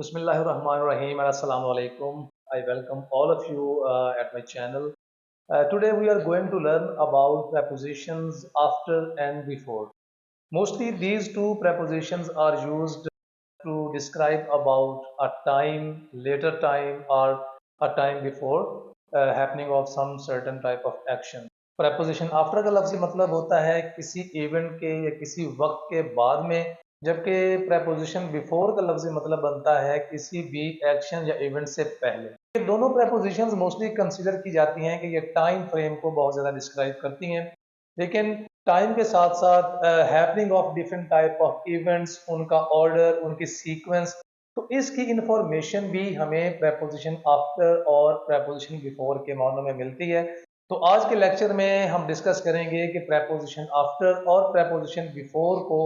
Bismillahirrahmanirrahim. Assalamu alaikum. I welcome all of you at my channel. Today we are going to learn about prepositions after and before. Mostly these two prepositions are used to describe about a time, later time or a time before happening of some certain type of action. Preposition after का लफ्ज़ी मतलब होता है किसी event के या किसी वक्त के बाद में, जबकि preposition before का लफ्ज़ी मतलब बनता है किसी भी एक्शन या इवेंट से पहले। ये दोनों prepositions मोस्टली कंसिडर की जाती हैं कि ये टाइम फ्रेम को बहुत ज़्यादा डिस्क्राइब करती हैं, लेकिन टाइम के साथ साथ happening of different type of events, उनका ऑर्डर, उनकी सीक्वेंस, तो इसकी इंफॉर्मेशन भी हमें preposition आफ्टर और preposition बिफोर के मानों में मिलती है। तो आज के लेक्चर में हम डिस्कस करेंगे कि preposition आफ्टर और preposition बिफोर को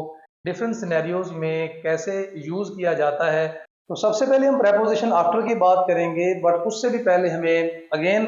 डिफरेंट सिनेरियोज में कैसे यूज किया जाता है। तो सबसे पहले हम preposition आफ्टर की बात करेंगे, बट उससे भी पहले हमें अगेन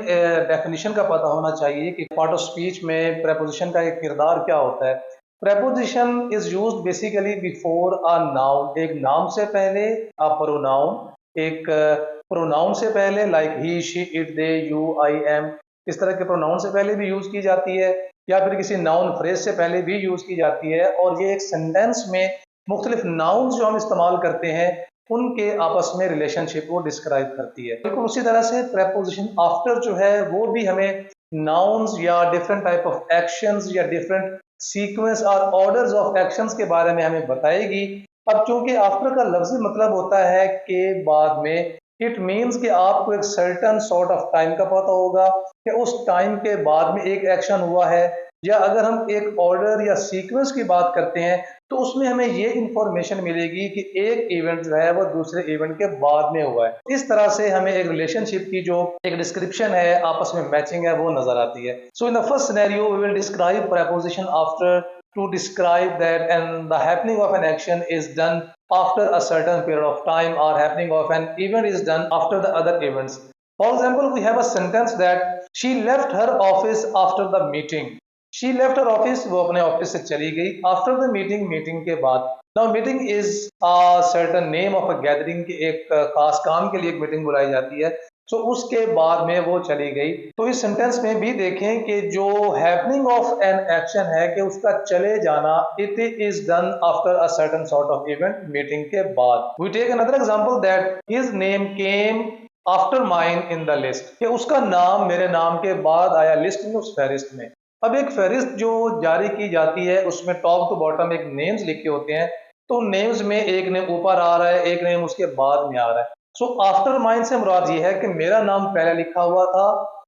डेफिनेशन का पता होना चाहिए कि पार्ट ऑफ स्पीच में preposition का एक किरदार क्या होता है। preposition is used basically before a noun, एक नाम से पहले, अ प्रोनाउन, एक प्रोनाउन से पहले, like he, she, it, they, you, I, am, इस तरह के प्रोनाउन से पहले भी यूज की जाती है, या फिर किसी नाउन फ्रेज से पहले भी यूज की जाती है। और ये एक सेंटेंस में मुख्तलिफ नाउन्स जो हम इस्तेमाल करते हैं उनके आपस में रिलेशनशिप को डिस्क्राइब करती है। बिल्कुल उसी तरह से preposition आफ्टर जो है वो भी हमें नाउन्स या डिफरेंट टाइप ऑफ एक्शंस या डिफरेंट सीक्वेंस और ऑर्डर्स ऑफ एक्शंस के बारे में हमें बताएगी। अब चूंकि आफ्टर का लफ्जी मतलब होता है के बाद में, इट मीन्स कि आपको एक सर्टन सॉर्ट ऑफ टाइम का पता होगा कि उस टाइम के बाद में एक एक्शन हुआ है, या अगर हम एक ऑर्डर या सीक्वेंस की बात करते हैं तो उसमें हमें ये इंफॉर्मेशन मिलेगी कि एक इवेंट जो है वो दूसरे इवेंट के बाद में हुआ है। इस तरह से हमें एक रिलेशनशिप की जो एक डिस्क्रिप्शन है, आपस में मैचिंग है, वो नजर आती है। So in the first scenario we will describe preposition after to describe that and the happening of an action is done after a certain period of time, or happening of an event is done after the other events. For example, we have a sentence that she left her office after the meeting. She left her office, वो अपने office से चली गई, after the meeting, meeting के बाद। Now meeting is a certain name of a gathering, की एक खास काम के लिए एक मीटिंग बुलाई जाती है। तो उसके बाद में वो चली गई। तो इस सेंटेंस में भी देखें कि जो हैपनिंग ऑफ एन एक्शन है कि उसका चले जाना, it is done after a certain sort of event, meeting के बाद। We take another example that his name came after mine in the list, कि उसका नाम मेरे नाम के बाद आया लिस्ट में, उस फहरिस्त में। अब एक फहरिस्त जो जारी की जाती है उसमें टॉप टू बॉटम एक नेम्स लिखे होते हैं, तो नेम्स में एक नेम ऊपर आ रहा है, एक नेम उसके बाद में आ रहा है। सो आफ्टर माइन से मुराद ये है कि मेरा नाम पहले लिखा हुआ था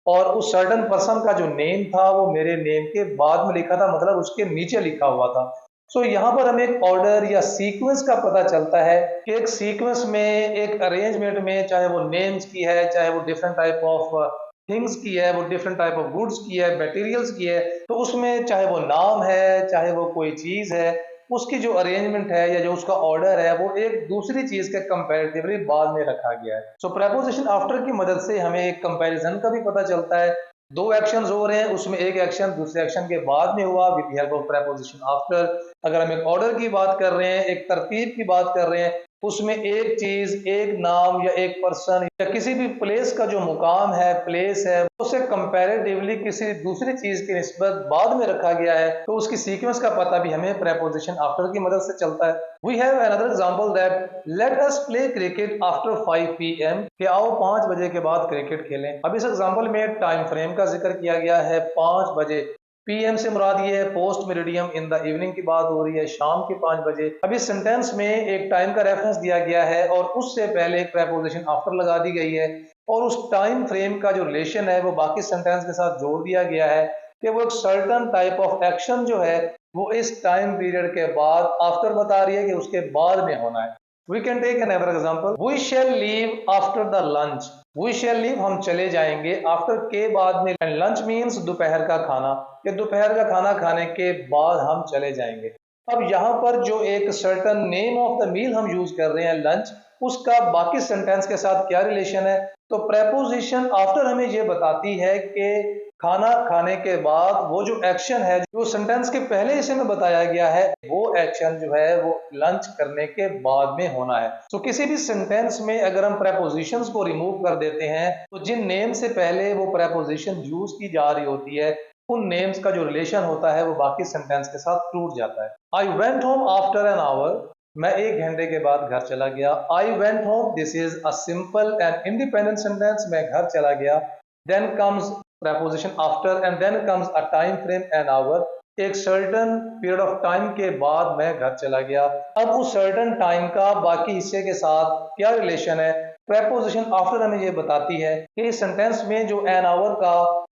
और उस सर्टन पर्सन का जो नेम था वो मेरे नेम के बाद में लिखा था, मतलब उसके नीचे लिखा हुआ था। सो यहाँ पर हमें एक ऑर्डर या सीक्वेंस का पता चलता है कि एक सीक्वेंस में, एक अरेंजमेंट में, चाहे वो नेम्स की है, चाहे वो डिफरेंट टाइप ऑफ थिंग्स की है, वो डिफरेंट टाइप ऑफ गुड्स की है, मटेरियल्स की है, तो उसमें चाहे वो नाम है, चाहे वो कोई चीज है, उसकी जो अरेंजमेंट है या जो उसका ऑर्डर है वो एक दूसरी चीज के कंपैरेटिवली बाद में रखा गया है। सो preposition आफ्टर की मदद से हमें एक कंपैरिजन का भी पता चलता है। दो एक्शंस हो रहे हैं, उसमें एक एक्शन दूसरे एक्शन के बाद में हुआ with the help of preposition after. अगर हम एक ऑर्डर की बात कर रहे हैं, एक तरतीब की बात कर रहे हैं, उसमें एक चीज, एक नाम या एक पर्सन या किसी भी प्लेस का जो मुकाम है, प्लेस है, उसे कंपैरेटिवली किसी दूसरी चीज की निस्बत बाद में रखा गया है, तो उसकी सीक्वेंस का पता भी हमें preposition आफ्टर की मदद से चलता है। We have another example that let us play cricket after 5 PM, कि आओ 5 बजे के बाद क्रिकेट खेलें। अब इस एग्जांपल में टाइम फ्रेम का जिक्र किया गया है 5 बजे। पीएम से मुराद ये है post meridiem, in the evening की बात हो रही है, शाम के 5 बजे। अब इस सेंटेंस में एक टाइम का रेफरेंस दिया गया है और उससे पहले एक preposition आफ्टर लगा दी गई है, और उस टाइम फ्रेम का जो रिलेशन है वो बाकी सेंटेंस के साथ जोड़ दिया गया है कि वो एक सर्टन टाइप ऑफ एक्शन जो है वो इस टाइम पीरियड के बाद, आफ्टर बता रही है कि उसके बाद में होना है। We can take another example. We shall leave after the lunch. We shall leave, हम चले जाएंगे, आफ्टर के बाद में, and lunch means दोपहर का खाना, कि दोपहर का खाना खाने के बाद हम चले जाएंगे। अब यहाँ पर जो एक certain name of the meal हम यूज कर रहे हैं, लंच, उसका बाकी सेंटेंस के साथ क्या रिलेशन है, तो प्रेपोजिशन आफ्टर हमें ये बताती है कि खाना खाने के बाद वो जो एक्शन है जो सेंटेंस के पहले हिस्से में बताया गया है वो एक्शन जो है वो लंच करने के बाद में होना है। तो किसी भी सेंटेंस में अगर हम प्रेपोजिशंस को रिमूव कर देते हैं तो जिन नेम से पहले वो प्रेपोजिशन यूज की जा रही होती है उन नेम्स का जो रिलेशन होता है वो बाकी सेंटेंस के साथ टूट जाता है। I went home after an hour, मैं 1 घंटे के बाद घर चला गया। I went home, this is a simple and independent sentence, मैं घर चला गया। Then comes preposition after and then comes a time frame an hour, एक सर्टन पीरियड ऑफ टाइम के बाद मैं घर चला गया। अब उस सर्टन टाइम का बाकी हिस्से के साथ क्या रिलेशन है, प्रेपोजिशन आफ्टर हमें ये बताती है कि इस सेंटेंस में जो एन आवर का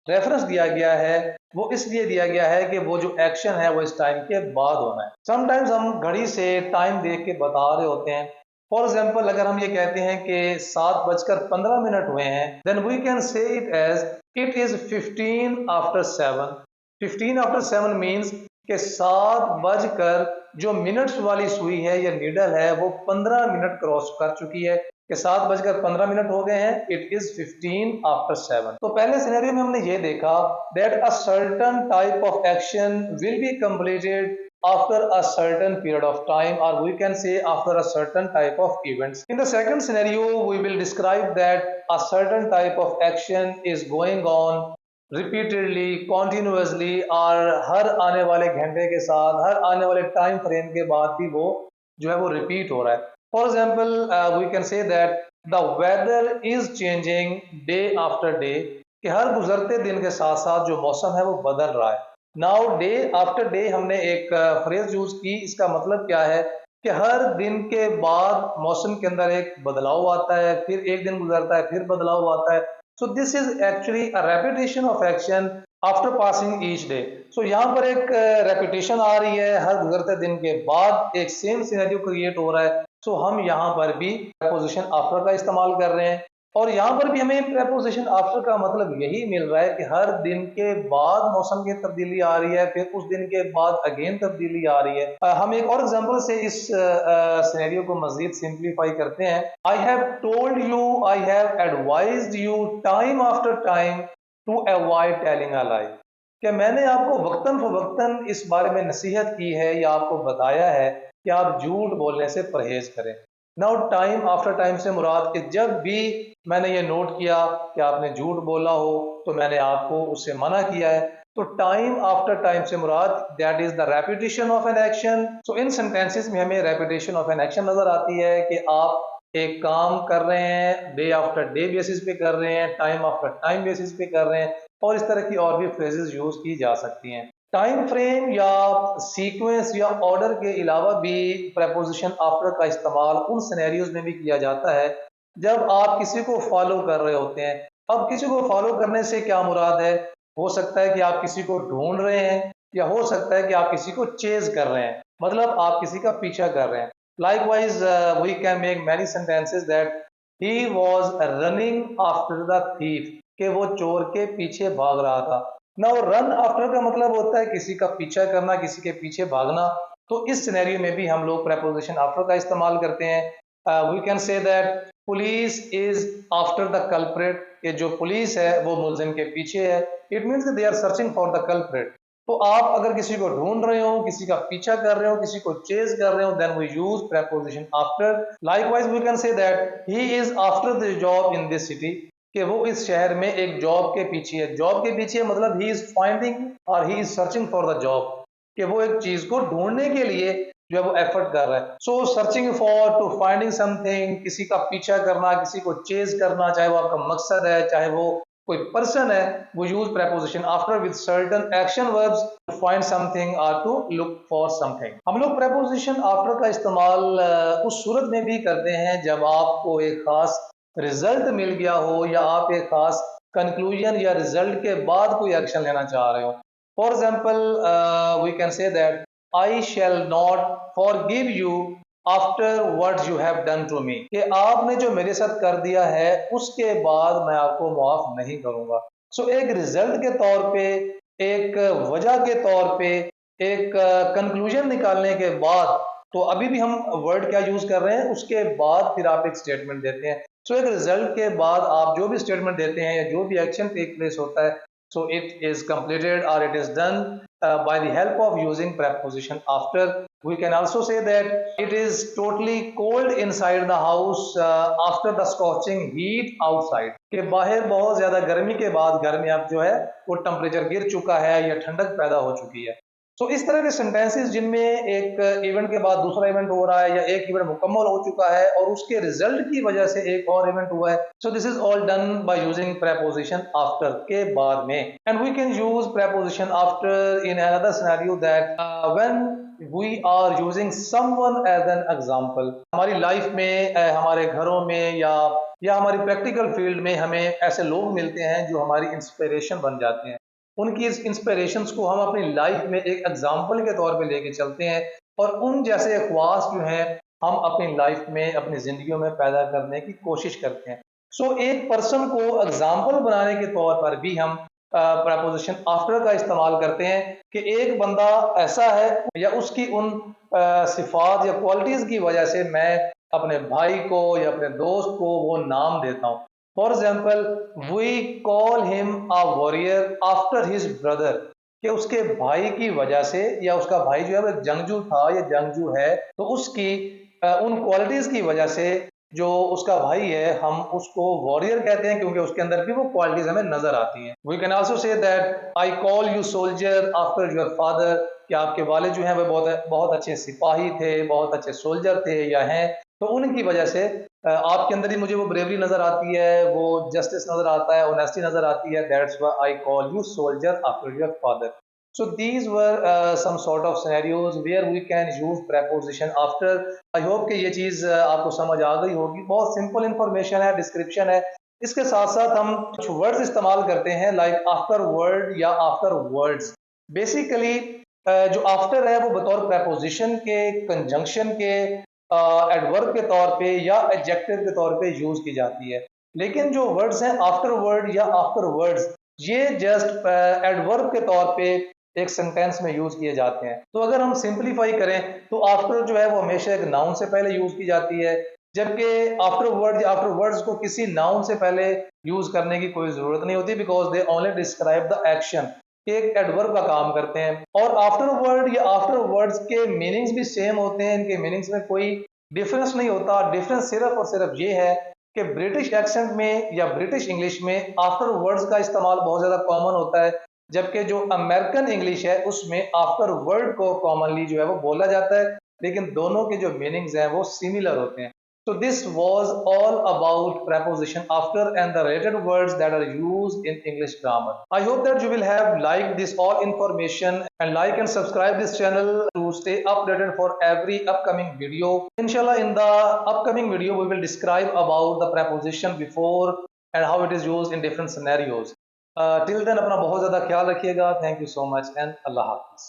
रेफरेंस दिया गया है वो इसलिए दिया गया है कि वो जो एक्शन है वो इस टाइम के बाद होना है। समटाइम्स हम घड़ी से टाइम देख के बता रहे होते हैं। फॉर एग्जाम्पल अगर हम ये कहते हैं कि 7:15 हुए हैं, then we can say it as it is 15 after 7। 15 after 7 means कि 7 बजकर जो मिनट्स वाली सुई है या नीडल है वो 15 मिनट क्रॉस कर चुकी है कि 7:15 हो गए हैं, इट इज 15 आफ्टर 7। तो पहले सिनेरियो में हमने ये देखा that a certain type of action will be completed after a certain period of time, or we can say after a certain type of events. In the second scenario we will describe that a certain type of action is going on repeatedly, continuously, और हर आने वाले घंटे के साथ हर आने वाले time frame के बाद भी वो जो है वो रिपीट हो रहा है। For example we can say that the weather is changing day after day, कि हर गुजरते दिन के साथ साथ जो मौसम है वो बदल रहा है। नाउ डे आफ्टर डे हमने एक फ्रेज यूज की, इसका मतलब क्या है कि हर दिन के बाद मौसम के अंदर एक बदलाव आता है, फिर एक दिन गुजरता है फिर बदलाव आता है। So this is actually a repetition of action after passing each day. So यहाँ पर एक रेपिटेशन आ रही है, हर गुजरते दिन के बाद एक सेम सिनेरियो क्रिएट हो रहा है। सो हम यहाँ पर भी प्रेपोजिशन आफ्टर का इस्तेमाल कर रहे हैं और यहाँ पर भी हमें प्रेपोजिशन आफ्टर का मतलब यही मिल रहा है कि हर दिन के बाद मौसम की तब्दीली आ रही है, फिर उस दिन के बाद अगेन तब्दीली आ रही है। हम एक और एग्जांपल से इस सिनेरियो को मजीद सिंप्लीफाई करते हैं। I have told you, I have advised you time after time to avoid telling a lie, कि मैंने आपको वक्तन फवक्तन इस बारे में नसीहत की है या आपको बताया है कि आप झूठ बोलने से परहेज करें। नाउ टाइम आफ्टर टाइम से मुराद कि जब भी मैंने ये नोट किया कि आपने झूठ बोला हो तो मैंने आपको उससे मना किया है। तो टाइम आफ्टर टाइम से मुराद that is the repetition of an action. So in sentences में हमें रेपिटेशन ऑफ एन एक्शन नजर आती है कि आप एक काम कर रहे हैं, डे आफ्टर डे बेसिस पे कर रहे हैं, टाइम आफ्टर टाइम बेसिस पे कर रहे हैं, और इस तरह की और भी फ्रेजेस यूज की जा सकती हैं। टाइम फ्रेम या सीक्वेंस या ऑर्डर के अलावा भी प्रेपोजिशन आफ्टर का इस्तेमाल उन सिनेरियोज में भी किया जाता है जब आप किसी को फॉलो कर रहे होते हैं। अब किसी को फॉलो करने से क्या मुराद है, हो सकता है कि आप किसी को ढूंढ रहे हैं या हो सकता है कि आप किसी को चेज कर रहे हैं, मतलब आप किसी का पीछा कर रहे हैं। Likewise we can make many sentences that he was running after the thief, कि वो चोर के पीछे भाग रहा था। नाउ रन आफ्टर का मतलब होता है किसी का पीछा करना, किसी के पीछे भागना। तो इस सिनेरियो में भी हम लोग प्रेपोजिशन आफ्टर का इस्तेमाल करते हैं। We can say that police is after the culprit, कि जो पुलिस है वो मुलजिम के पीछे है। It means they are searching for the culprit. तो आप अगर किसी को ढूंढ रहे हो, किसी का पीछा कर रहे हो, किसी को चेज कर रहे हो, then we use preposition after. Likewise we can say that he is after the job in this city, कि वो इस शहर में एक जॉब के पीछे है। जॉब के पीछे मतलब ही इज फाइंडिंग और he is searching for the job, कि वो एक चीज को ढूंढने के लिए जो है वो एफर्ट कर रहा है। So searching for to finding something, किसी का पीछा करना, किसी को चेज करना, चाहे वो आपका मकसद है चाहे वो कोई पर्सन है, वो use preposition after with certain action verbs to find something और टू लुक फॉर समथिंग। हम लोग प्रेपोजिशन आफ्टर का इस्तेमाल उस सूरत में भी करते हैं जब आपको एक खास रिजल्ट मिल गया हो या आप एक खास कंक्लूजन या रिजल्ट के बाद कोई एक्शन लेना चाह रहे हो। For example we can say that I shall not forgive you after what you have done to me, कि आपने जो मेरे साथ कर दिया है उसके बाद मैं आपको माफ नहीं करूंगा। सो एक रिजल्ट के तौर पे, एक वजह के तौर पे, एक कंक्लूजन निकालने के बाद, तो अभी भी हम वर्ड क्या यूज कर रहे हैं, उसके बाद फिर आप एक स्टेटमेंट देते हैं। सो एक रिजल्ट के बाद आप जो भी स्टेटमेंट देते हैं या जो भी एक्शन टेक प्लेस होता है, सो इट इज कंप्लीटेड और it is done by the help of using preposition after. We can also say that it is totally cold inside the house after the scorching heat outside. कि बाहर बहुत ज्यादा गर्मी के बाद घर में अब जो है वो टेम्परेचर गिर चुका है या ठंडक पैदा हो चुकी है। सो इस तरह के सेंटेंसेस जिनमें एक इवेंट के बाद दूसरा इवेंट हो रहा है या एक इवेंट मुकम्मल हो चुका है और उसके रिजल्ट की वजह से एक और इवेंट हुआ है, so this is all done by using preposition after के बाद में। And we can use preposition after in another scenario that when we are using someone as an example. हमारी लाइफ में हमारे घरों में या हमारी प्रैक्टिकल फील्ड में हमें ऐसे लोग मिलते हैं जो हमारी इंस्पिरेशन बन जाते हैं। उनकी इस इंस्पिरेशंस को हम अपनी लाइफ में एक एग्जाम्पल के तौर पे लेके चलते हैं और उन जैसे ख्वास जो हैं हम अपनी लाइफ में अपनी जिंदगियों में पैदा करने की कोशिश करते हैं। सो एक पर्सन को एग्जाम्पल बनाने के तौर पर भी हम प्रपोजिशन आफ्टर का इस्तेमाल करते हैं कि एक बंदा ऐसा है या उसकी उन सिफात या क्वालिटीज की वजह से मैं अपने भाई को या अपने दोस्त को वो नाम देता हूँ। For example, we call him a warrior after his brother, कि उसके भाई की वजह से या उसका भाई जो है वो जंगजू था या जंगजू है, तो उसकी उन क्वालिटीज की वजह से जो उसका भाई है हम उसको वॉरियर कहते हैं क्योंकि उसके अंदर भी वो क्वालिटीज हमें नजर आती हैं। We can also say that I call you soldier after your father, कि आपके वालिद जो हैं वो बहुत बहुत अच्छे सिपाही थे, बहुत अच्छे सोल्जर थे या हैं, तो उनकी वजह से आपके अंदर ही मुझे वो ब्रेवरी नजर आती है, वो जस्टिस नजर आता है, ऑनेस्टी नजर आती है। That's why I call you soldier after your father. So these were some sort of scenarios where we can use preposition after. I hope कि ये चीज़ आपको समझ आ गई होगी। बहुत सिंपल इंफॉर्मेशन है, डिस्क्रिप्शन है। इसके साथ साथ हम कुछ वर्ड्स इस्तेमाल करते हैं लाइक आफ्टर वर्ड या आफ्टर वर्ड्स। बेसिकली जो आफ्टर है वो बतौर preposition के, कंजंक्शन के, एडवर्ब के तौर पे या एडजेक्टिव के तौर पे यूज की जाती है। लेकिन जो वर्ड्स हैं आफ्टर वर्ड या आफ्टर वर्ड्स, ये जस्ट एडवर्ब के तौर पे एक सेंटेंस में यूज किए जाते हैं। तो अगर हम सिंपलीफाई करें तो आफ्टर जो है वो हमेशा एक नाउन से पहले यूज की जाती है, जबकि आफ्टर वर्ड या आफ्टर वर्ड्स को किसी नाउन से पहले यूज करने की कोई जरूरत नहीं होती, because they only describe the action, एक एडवर्ब का काम करते हैं। और आफ्टर वर्ड या आफ्टर वर्ड्स के मीनिंग्स भी सेम होते हैं, इनके मीनिंग्स में कोई डिफरेंस नहीं होता। डिफरेंस सिर्फ और सिर्फ ये है कि ब्रिटिश एक्सेंट में या ब्रिटिश इंग्लिश में आफ्टर वर्ड्स का इस्तेमाल बहुत ज्यादा कॉमन होता है, जबकि जो अमेरिकन इंग्लिश है उसमें आफ्टर वर्ड को कॉमनली जो है वो बोला जाता है, लेकिन दोनों के जो मीनिंग्स हैं वो सिमिलर होते हैं। So this was all about preposition after and the related words that are used in English grammar. I hope that you will have liked this all information and like and subscribe this channel to stay updated for every upcoming video. Inshallah, in the upcoming video we will describe about the preposition before and how it is used in different scenarios. Till then अपना बहुत ज़्यादा ख्याल रखिएगा। Thank you so much and Allah Hafiz.